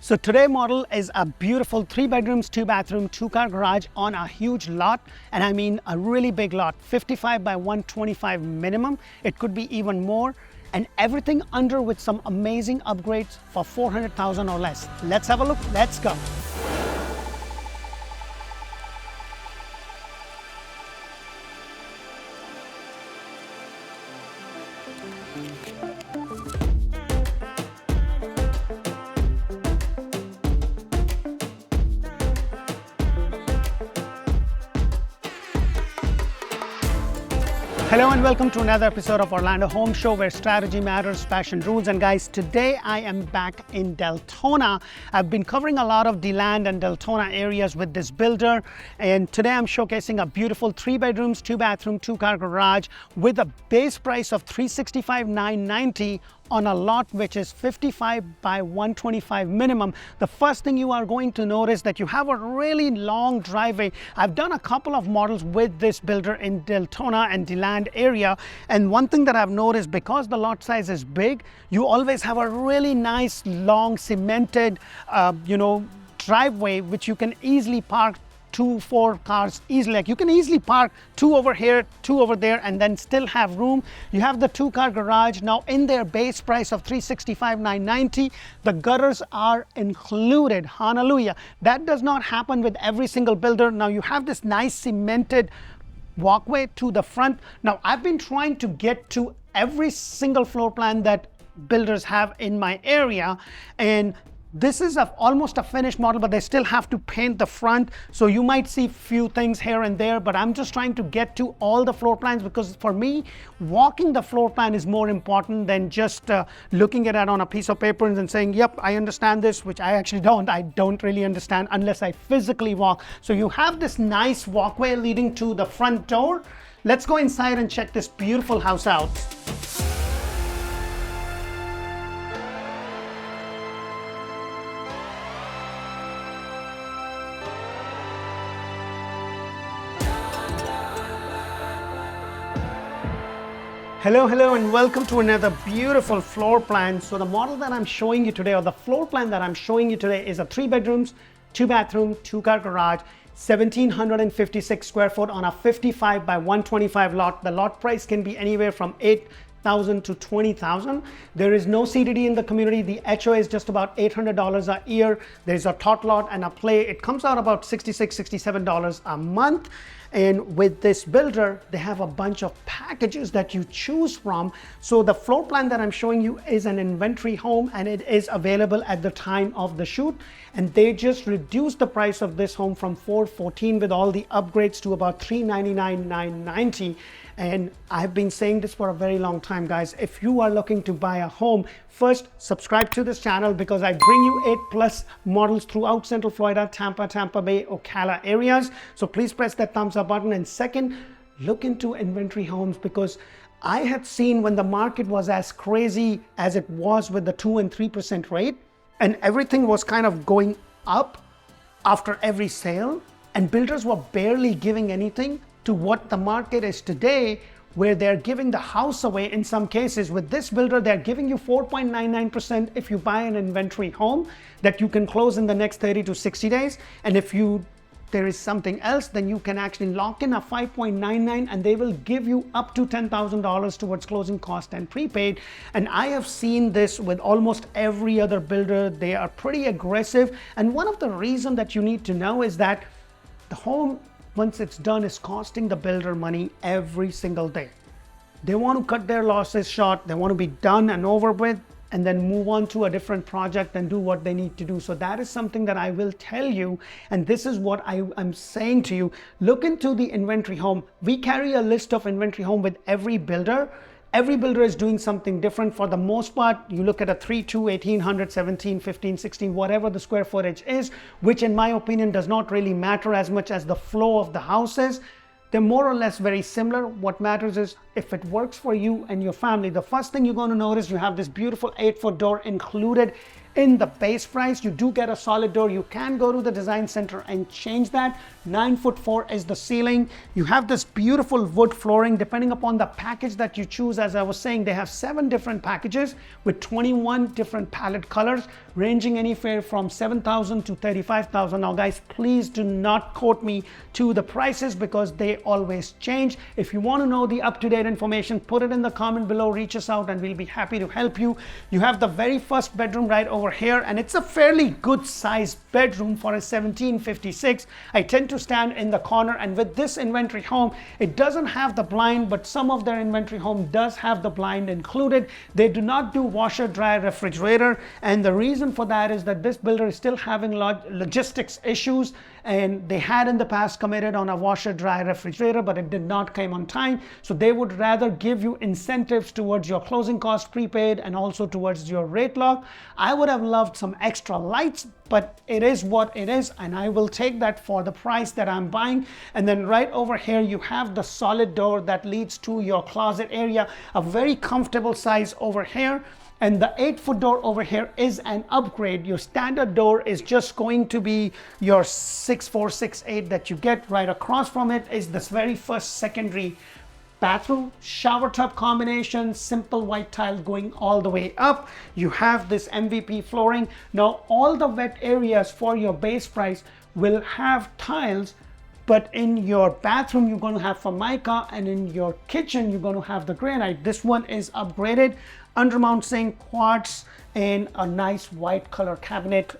So today model is a beautiful 3 bedrooms, 2 bathroom, 2 car garage on a huge lot. And I mean a really big lot, 55 by 125 minimum. It could be even more. And everything under with some amazing upgrades for 400,000 or less. Let's have a look, let's go. Hello and welcome to another episode of Orlando Home Show, where strategy matters, passion rules. And guys, today I am back in Deltona. I've been covering a lot of DeLand and Deltona areas with this builder, and today I'm showcasing a beautiful 3 bedrooms, 2 bathroom, 2 car garage with a base price of $365,990 on a lot which is 55 by 125 minimum. The first thing you are going to notice that you have a really long driveway. I've done a couple of models with this builder in Deltona and DeLand area, and one thing that I've noticed, because the lot size is big, you always have a really nice long cemented driveway which you can easily park 2-4 cars easily. Like you can easily park 2 over here, 2 over there, and then still have room. You have the 2 car garage. Now in their base price of $365,990, the gutters are included. Hallelujah. That does not happen with every single builder. Now you have this nice cemented walkway to the front. Now I've been trying to get to every single floor plan that builders have in my area, and this is almost a finished model, but they still have to paint the front. So you might see few things here and there, but I'm just trying to get to all the floor plans, because for me, walking the floor plan is more important than just looking at it on a piece of paper and then saying, yep, I understand this, which I actually don't. I don't really understand unless I physically walk. So you have this nice walkway leading to the front door. Let's go inside and check this beautiful house out. Hello and welcome to another beautiful floor plan. So the model that I'm showing you today, or the floor plan that I'm showing you today, is a 3 bedrooms, 2 bathroom, 2 car garage, 1,756 square foot on a 55 by 125 lot. The lot price can be anywhere from $8,000 to $20,000. There is no CDD in the community. The HOA is just about $800 a year. There's a tot lot and a play. It comes out about $66, $67 a month. And with this builder, they have a bunch of packages that you choose from. So the floor plan that I'm showing you is an inventory home, and it is available at the time of the shoot. And they just reduced the price of this home from $414 with all the upgrades to about $399,990. And I've been saying this for a very long time, guys. If you are looking to buy a home, first subscribe to this channel, because I bring you 8+ models throughout Central Florida, Tampa Bay, Ocala areas. So please press that thumbs up button. And second, look into inventory homes, because I had seen when the market was as crazy as it was with the 2 and 3% rate, and everything was kind of going up after every sale, and builders were barely giving anything, to what the market is today, where they're giving the house away in some cases. With this builder, they're giving you 4.99% if you buy an inventory home that you can close in the next 30 to 60 days. And if there is something else, then you can actually lock in a 5.99, and they will give you up to $10,000 towards closing cost and prepaid. And I have seen this with almost every other builder. They are pretty aggressive. And one of the reasons that you need to know is that the home, once it's done, is costing the builder money every single day. They want to cut their losses short. They want to be done and over with, and then move on to a different project and do what they need to do. So that is something that I will tell you, and this is what I'm saying to you. Look into the inventory home. We carry a list of inventory home with every builder. Every builder is doing something different. For the most part, you look at a 3-2, 1,800, 17, 15, 16, whatever the square footage is, which in my opinion does not really matter as much as the flow of the houses. They're more or less very similar. What matters is if it works for you and your family. The first thing you're going to notice, you have this beautiful 8-foot door included in the base price. You do get a solid door. You can go to the design center and change that. 9'4" is the ceiling. You have this beautiful wood flooring depending upon the package that you choose. As I was saying, they have 7 different packages with 21 different palette colors ranging anywhere from $7,000 to $35,000. Now guys, please do not quote me to the prices because they always change. If you want to know the up-to-date information, put it in the comment below, reach us out and we'll be happy to help you. You have the very first bedroom right over here, and it's a fairly good sized bedroom for a 1756. I tend to stand in the corner, and with this inventory home, it doesn't have the blind, but some of their inventory home does have the blind included. They do not do washer, dryer, refrigerator, and the reason for that is that this builder is still having logistics issues, and they had in the past committed on a washer, dryer, refrigerator, but it did not come on time. So they would rather give you incentives towards your closing cost prepaid and also towards your rate lock. I would have loved some extra lights, but it is what it is, and I will take that for the price that I'm buying. And then right over here, you have the solid door that leads to your closet area, a very comfortable size over here. And the 8-foot door over here is an upgrade. Your standard door is just going to be your 6'4", 6'8" that you get. Right across from it is this very first secondary bathroom, shower tub combination, simple white tile going all the way up. You have this MVP flooring. Now all the wet areas for your base price will have tiles, but in your bathroom you're going to have Formica, and in your kitchen you're going to have the granite. This one is upgraded. Undermount sink, quartz, and a nice white color cabinet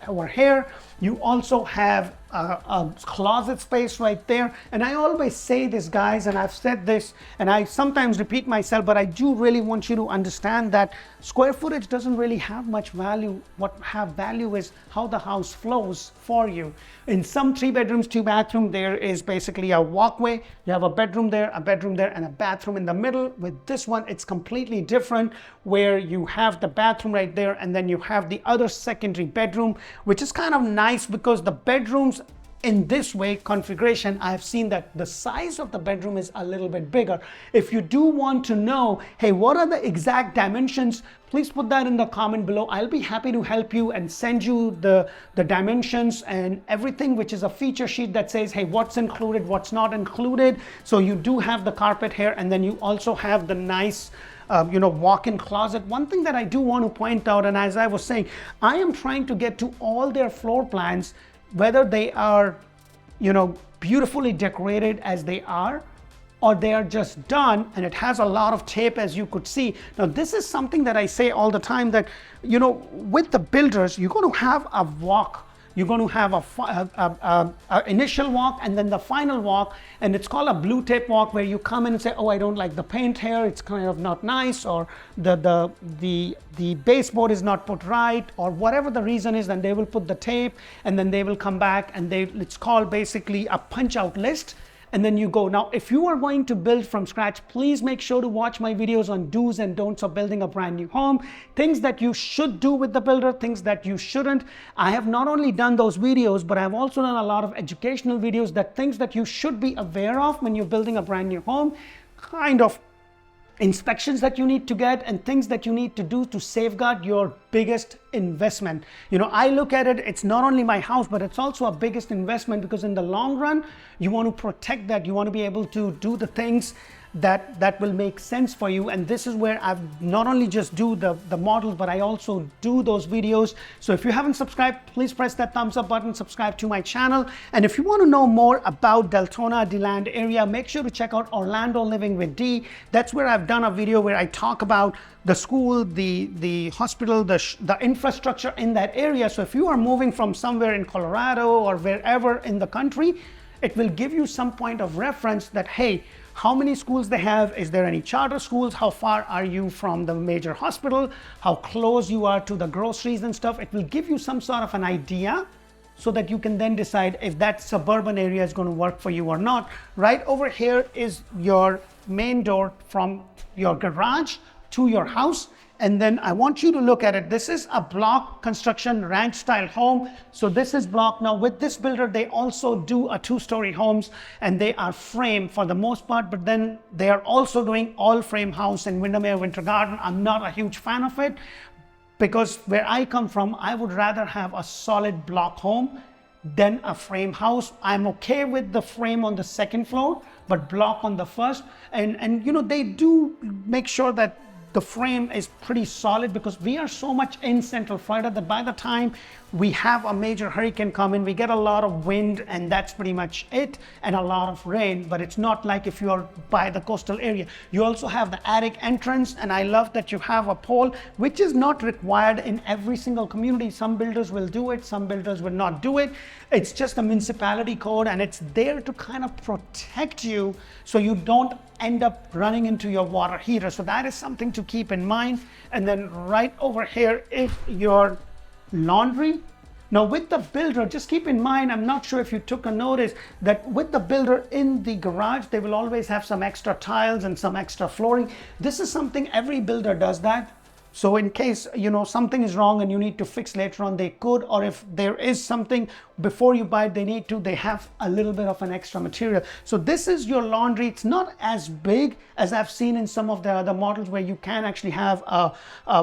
over here. You also have a closet space right there. And I always say this, guys, and I've said this, and I sometimes repeat myself, but I do really want you to understand that square footage doesn't really have much value. What have value is how the house flows for you. In some 3 bedrooms, 2 bathroom, there is basically a walkway. You have a bedroom there, and a bathroom in the middle. With this one, it's completely different, where you have the bathroom right there, and then you have the other secondary bedroom, which is kind of nice because the bedrooms in this way configuration, I've seen that the size of the bedroom is a little bit bigger. If you do want to know, hey, what are the exact dimensions, please put that in the comment below. I'll be happy to help you and send you the dimensions and everything, which is a feature sheet that says, hey, what's included, what's not included. So you do have the carpet here, and then you also have the nice walk-in closet. One thing that I do want to point out, and as I was saying, I am trying to get to all their floor plans, whether they are, beautifully decorated as they are, or they are just done and it has a lot of tape, as you could see. Now, this is something that I say all the time, that, with the builders, you're going to have a walk. You're going to have a initial walk and then the final walk, and it's called a blue tape walk, where you come in and say, oh, I don't like the paint here, it's kind of not nice, or the baseboard is not put right, or whatever the reason is. Then they will put the tape, and then they will come back, and it's called basically a punch out list. And then you go. Now, if you are going to build from scratch, please make sure to watch my videos on do's and don'ts of building a brand new home. Things that you should do with the builder, things that you shouldn't. I have not only done those videos, but I've also done a lot of educational videos, that things that you should be aware of when you're building a brand new home, kind of inspections that you need to get, and things that you need to do to safeguard your biggest investment. I look at it, it's not only my house, but it's also a biggest investment, because in the long run, you want to protect that. You want to be able to do the things that will make sense for you. And this is where I've not only just do the models, but I also do those videos. So if you haven't subscribed, please press that thumbs up button, subscribe to my channel. And if you want to know more about Deltona, DeLand area, make sure to check out Orlando Living with D. That's where I've done a video where I talk about the school, the hospital, the infrastructure in that area. So if you are moving from somewhere in Colorado or wherever in the country, it will give you some point of reference that, hey, how many schools they have, is there any charter schools, how far are you from the major hospital, how close you are to the groceries and stuff. It will give you some sort of an idea, so that you can then decide if that suburban area is going to work for you or not. Right over here is your main door from your garage to your house. And then I want you to look at it. This is a block construction ranch style home. So this is block. Now with this builder, they also do a 2-story homes, and they are frame for the most part, but then they are also doing all frame house in Windermere Winter Garden. I'm not a huge fan of it, because where I come from, I would rather have a solid block home than a frame house. I'm okay with the frame on the second floor, but block on the first. And you know, they do make sure that the frame is pretty solid, because we are so much in Central Florida that by the time we have a major hurricane come in, we get a lot of wind, and that's pretty much it, and a lot of rain. But it's not like if you're by the coastal area. You also have the attic entrance, and I love that you have a pole, which is not required in every single community. Some builders will do it, some builders will not do it. It's just a municipality code, and it's there to kind of protect you so you don't end up running into your water heater. So that is something to keep in mind. And then right over here is your laundry. Now with the builder, just keep in mind, I'm not sure if you took a notice that with the builder in the garage, they will always have some extra tiles and some extra flooring. This is something every builder does that. So in case, you know, something is wrong and you need to fix later on, they could, or if there is something before you buy it, they have a little bit of an extra material. So this is your laundry. It's not as big as I've seen in some of the other models where you can actually have a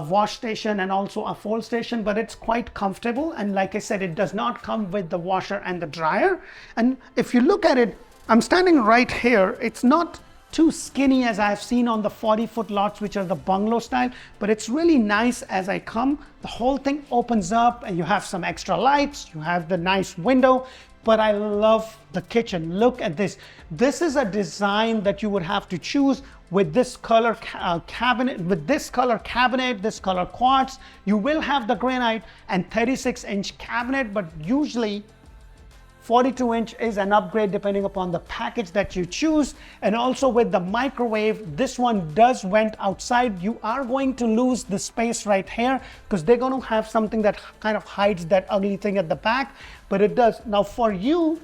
wash station and also a fold station, but it's quite comfortable. And like I said, it does not come with the washer and the dryer. And if you look at it, I'm standing right here. It's not too skinny as I've seen on the 40-foot lots, which are the bungalow style, but it's really nice as I come. The whole thing opens up and you have some extra lights, you have the nice window, but I love the kitchen. Look at this. This is a design that you would have to choose with this color cabinet, this color quartz. You will have the granite and 36-inch cabinet, but usually 42-inch is an upgrade depending upon the package that you choose. And also with the microwave, this one does vent outside. You are going to lose the space right here because they're going to have something that kind of hides that ugly thing at the back, but it does. Now for you,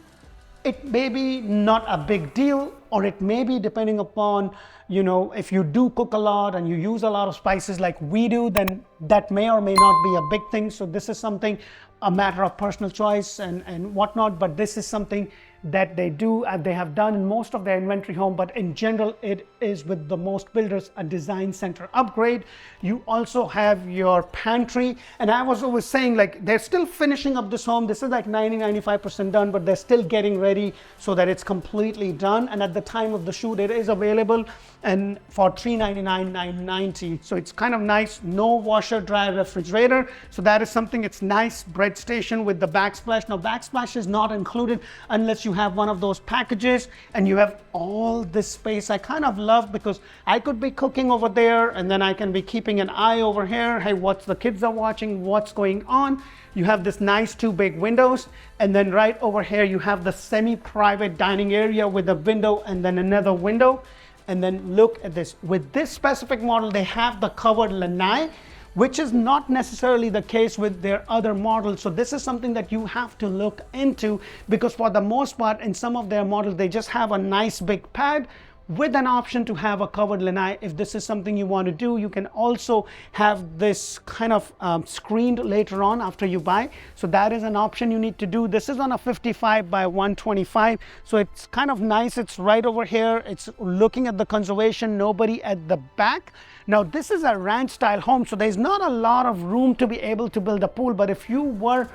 it may be not a big deal, or it may be depending upon, you know, if you do cook a lot and you use a lot of spices like we do, then that may or may not be a big thing. So this is something, a matter of personal choice and whatnot, but this is something that they do, they have done in most of their inventory home, but in general, it is with the most builders a design center upgrade. You also have your pantry, and I was always saying, like, they're still finishing up this home. This is like 90-95% done, but they're still getting ready so that it's completely done. And at the time of the shoot, it is available and for $399, $990. So it's kind of nice. No washer, dryer, refrigerator. So that is something. It's nice. Bread station with the backsplash. Now backsplash is not included unless you have one of those packages, and you have all this space. I kind of love, because I could be cooking over there and then I can be keeping an eye over here. Hey, what's the kids are watching, what's going on? You have this nice 2 big windows, and then right over here you have the semi-private dining area with a window and then another window. And then look at this. With this specific model, they have the covered lanai, which is not necessarily the case with their other models. So this is something that you have to look into, because for the most part in some of their models, they just have a nice big pad with an option to have a covered lanai. If this is something you want to do, you can also have this kind of screened later on after you buy. So that is an option you need to do. This is on a 55 by 125. So it's kind of nice. It's right over here. It's looking at the conservation, nobody at the back. Now this is a ranch style home, so there's not a lot of room to be able to build a pool. But if you were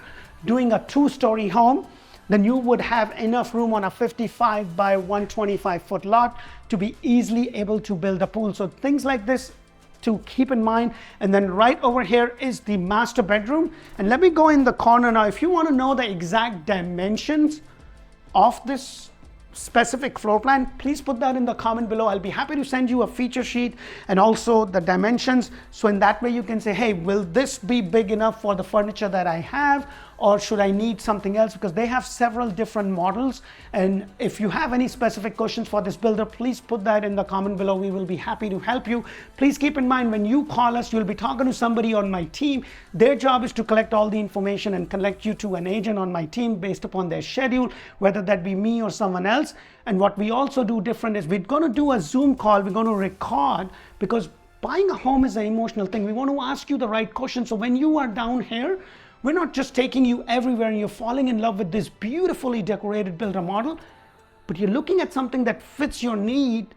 doing a 2-story home, then you would have enough room on a 55 by 125 foot lot to be easily able to build a pool. So things like this to keep in mind. And then right over here is the master bedroom. And let me go in the corner now. If you want to know the exact dimensions of this specific floor plan, please put that in the comment below. I'll be happy to send you a feature sheet and also the dimensions. So in that way you can say, hey, will this be big enough for the furniture that I have, or should I need something else? Because they have several different models. And if you have any specific questions for this builder, please put that in the comment below. We will be happy to help you. Please keep in mind, when you call us, you'll be talking to somebody on my team. Their job is to collect all the information and connect you to an agent on my team based upon their schedule, whether that be me or someone else. And what we also do different is we're going to do a Zoom call. We're going to record, because buying a home is an emotional thing. We want to ask you the right questions. So when you are down here, we're not just taking you everywhere and you're falling in love with this beautifully decorated builder model, but you're looking at something that fits your need,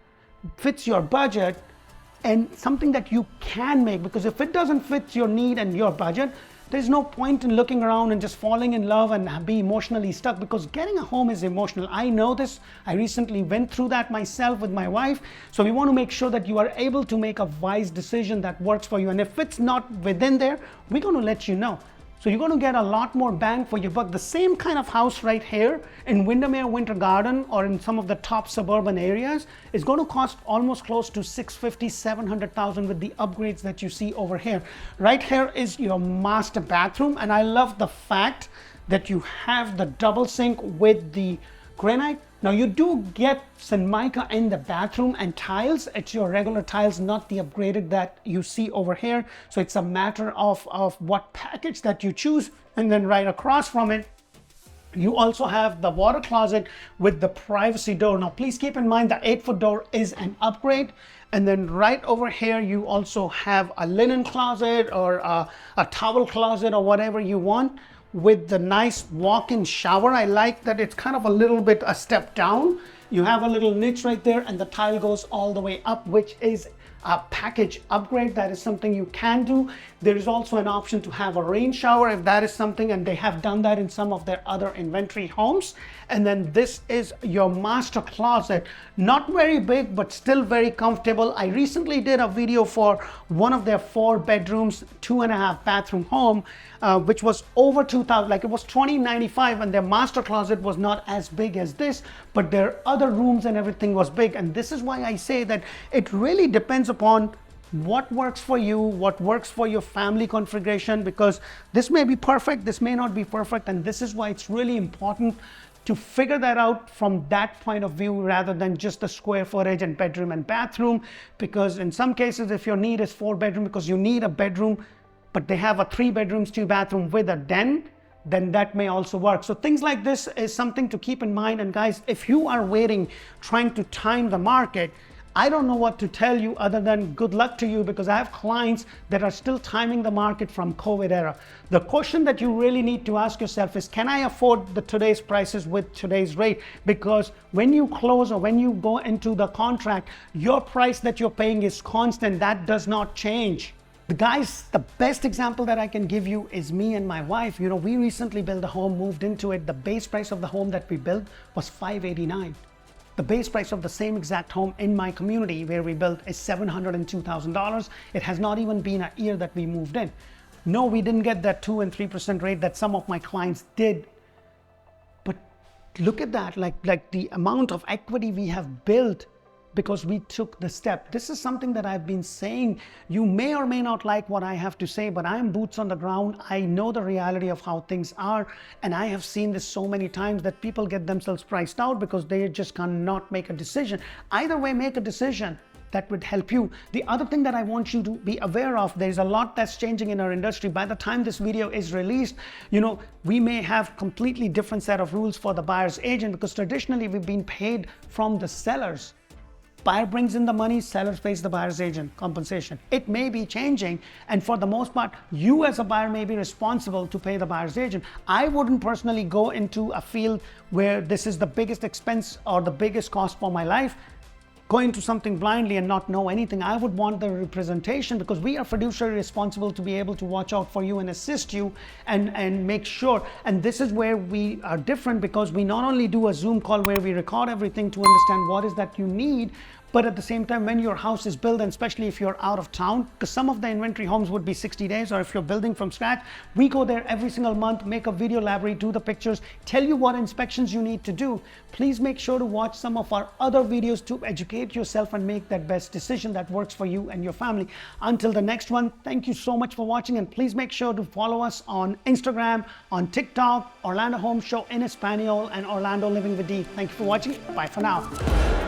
fits your budget, and something that you can make, because if it doesn't fit your need and your budget, there's no point in looking around and just falling in love and be emotionally stuck, because getting a home is emotional. I know this. I recently went through that myself with my wife. So we want to make sure that you are able to make a wise decision that works for you. And if it's not within there, we're going to let you know. So you're going to get a lot more bang for your buck. The same kind of house right here in Windermere Winter Garden or in some of the top suburban areas is going to cost almost close to $650,000-700,000 with the upgrades that you see over here. Right here is your master bathroom, and I love the fact that you have the double sink with the granite. Now you do get some mica in the bathroom and tiles. It's your regular tiles, not the upgraded that you see over here. So it's a matter of what package that you choose. And then right across from it, you also have the water closet with the privacy door. Now please keep in mind the 8-foot door is an upgrade. And then right over here, you also have a linen closet or a towel closet or whatever you want, with the nice walk-in shower. I like that it's kind of a little bit a step down. You have a little niche right there, and the tile goes all the way up, which is a package upgrade. That is something you can do. There is also an option to have a rain shower if that is something, and they have done that in some of their other inventory homes. And then this is your master closet. Not very big, but still very comfortable. I recently did a video for one of their 4 bedrooms, 2.5 bathroom home, which was over 2,000, like it was $2,095, and their master closet was not as big as this, but their other rooms and everything was big. And this is why I say that it really depends upon what works for you, what works for your family configuration, because this may be perfect, this may not be perfect. And this is why it's really important to figure that out from that point of view rather than just the square footage and bedroom and bathroom. Because in some cases, if your need is 4 bedroom because you need a bedroom, but they have a 3 bedrooms, 2 bathroom with a den, then that may also work. So things like this is something to keep in mind. And guys, if you are waiting, trying to time the market, I don't know what to tell you other than good luck to you, because I have clients that are still timing the market from COVID era. The question that you really need to ask yourself is, can I afford today's prices with today's rate? Because when you close or when you go into the contract, your price that you're paying is constant. That does not change. The guys, the best example that I can give you is me and my wife. You know, we recently built a home, moved into it. The base price of the home that we built was $589. The base price of the same exact home in my community where we built is $702,000. It has not even been a year that we moved in. No, we didn't get that 2 and 3% rate that some of my clients did. But look at that, like the amount of equity we have built because we took the step. This is something that I've been saying. You may or may not like what I have to say, but I'm boots on the ground. I know the reality of how things are. And I have seen this so many times that people get themselves priced out because they just cannot make a decision. Either way, make a decision that would help you. The other thing that I want you to be aware of, there's a lot that's changing in our industry. By the time this video is released, you know, we may have completely different set of rules for the buyer's agent, because traditionally we've been paid from the sellers. Buyer brings in the money, seller pays the buyer's agent compensation. It may be changing, and for the most part, you as a buyer may be responsible to pay the buyer's agent. I wouldn't personally go into a field where this is the biggest expense or the biggest cost for my life, go into something blindly and not know anything. I would want the representation, because we are fiduciary responsible to be able to watch out for you and assist you and make sure. And this is where we are different, because we not only do a Zoom call where we record everything to understand what is that you need, but at the same time, when your house is built, and especially if you're out of town, because some of the inventory homes would be 60 days, or if you're building from scratch, we go there every single month, make a video library, do the pictures, tell you what inspections you need to do. Please make sure to watch some of our other videos to educate yourself and make that best decision that works for you and your family. Until the next one, thank you so much for watching, and please make sure to follow us on Instagram, on TikTok, Orlando Home Show in Espanol, and Orlando Living with D. Thank you for watching. Bye for now.